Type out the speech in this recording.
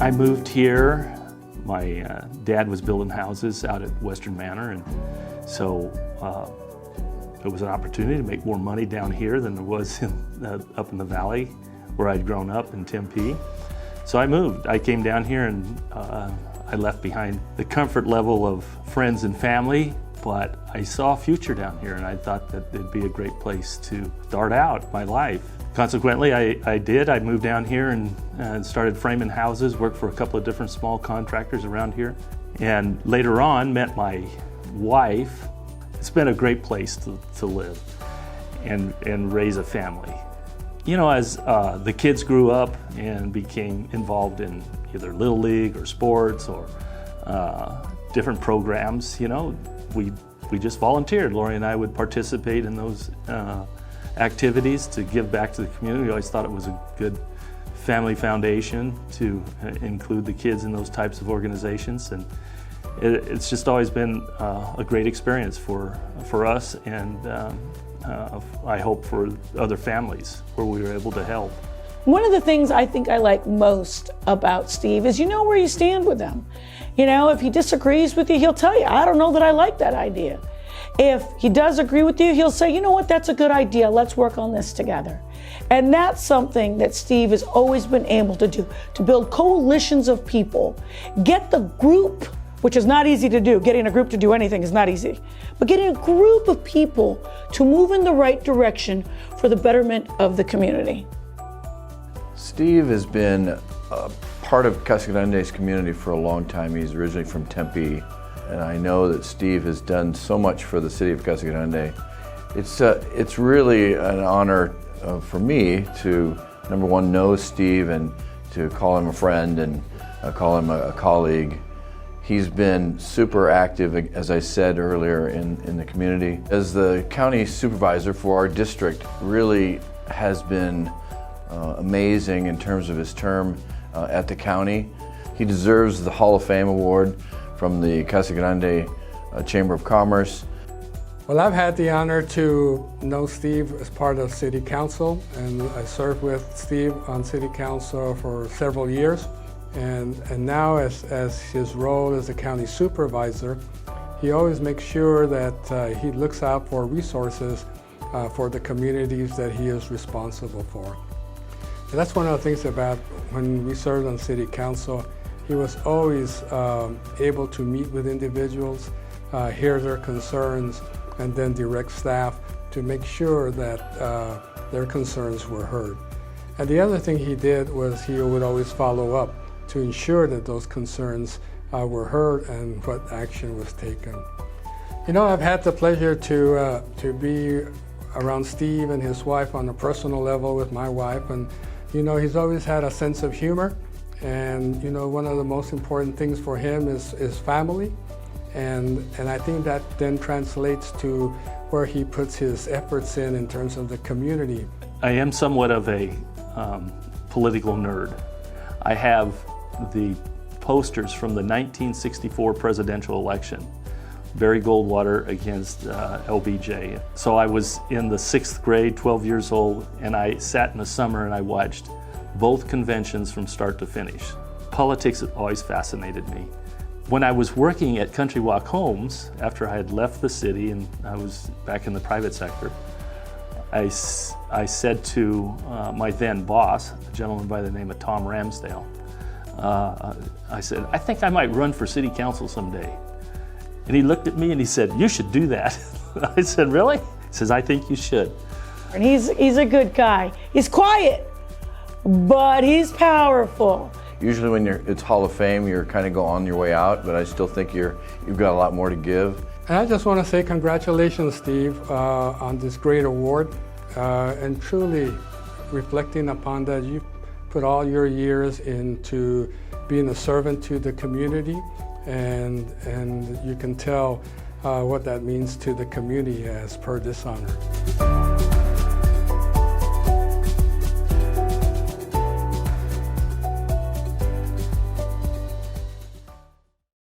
I moved here. My dad was building houses out at Western Manor, and so it was an opportunity to make more money down here than there was up in the valley where I'd grown up in Tempe. So I moved. I came down here and I left behind the comfort level of friends and family, but I saw a future down here and I thought that it'd be a great place to start out my life. Consequently, I did. I moved down here and started framing houses, worked for a couple of different small contractors around here, and later on met my wife. It's been a great place to live and raise a family. You know, as the kids grew up and became involved in either Little League or sports or different programs, you know, we just volunteered. Lori and I would participate in those activities to give back to the community. We always thought it was a good family foundation to include the kids in those types of organizations, and it's just always been a great experience for us, and I hope for other families where we were able to help. One of the things I think I like most about Steve is you know where you stand with him. You know, if he disagrees with you, he'll tell you, I don't know that I like that idea. If he does agree with you, he'll say, you know what, that's a good idea, let's work on this together. And that's something that Steve has always been able to do, to build coalitions of people, get the group, which is not easy to do. Getting a group to do anything is not easy. But getting a group of people to move in the right direction for the betterment of the community. Steve has been a part of Casa Grande's community for a long time. He's originally from Tempe, and I know that Steve has done so much for the city of Casa Grande. It's really an honor for me to, number one, know Steve and to call him a friend and call him a colleague. He's been super active, as I said earlier, in the community. As the county supervisor for our district, really has been amazing in terms of his term at the county. He deserves the Hall of Fame award from the Casa Grande Chamber of Commerce. Well, I've had the honor to know Steve as part of City Council, and I served with Steve on City Council for several years. And now as his role as a county supervisor, he always makes sure that he looks out for resources for the communities that he is responsible for. And that's one of the things about when we served on City Council. He was always able to meet with individuals, hear their concerns, and then direct staff to make sure that their concerns were heard. And the other thing he did was he would always follow up to ensure that those concerns were heard and what action was taken. You know, I've had the pleasure to be around Steve and his wife on a personal level with my wife, and you know, he's always had a sense of humor, and you know, one of the most important things for him is family, and I think that then translates to where he puts his efforts in terms of the community. I am somewhat of a political nerd. I have the posters from the 1964 presidential election, Barry Goldwater against LBJ. So I was in the 6th grade, 12 years old, and I sat in the summer and I watched both conventions from start to finish. Politics has always fascinated me. When I was working at Country Walk Homes, after I had left the city and I was back in the private sector, I said to my then boss, a gentleman by the name of Tom Ramsdale, I said, I think I might run for city council someday. And he looked at me and he said, you should do that. I said, really? He says, I think you should. And he's a good guy. He's quiet, but he's powerful. Usually when it's Hall of Fame, you're kind of go on your way out, but I still think you've got a lot more to give. And I just want to say congratulations, Steve, on this great award, and truly reflecting upon that, you've put all your years into being a servant to the community, and you can tell what that means to the community as per this honor.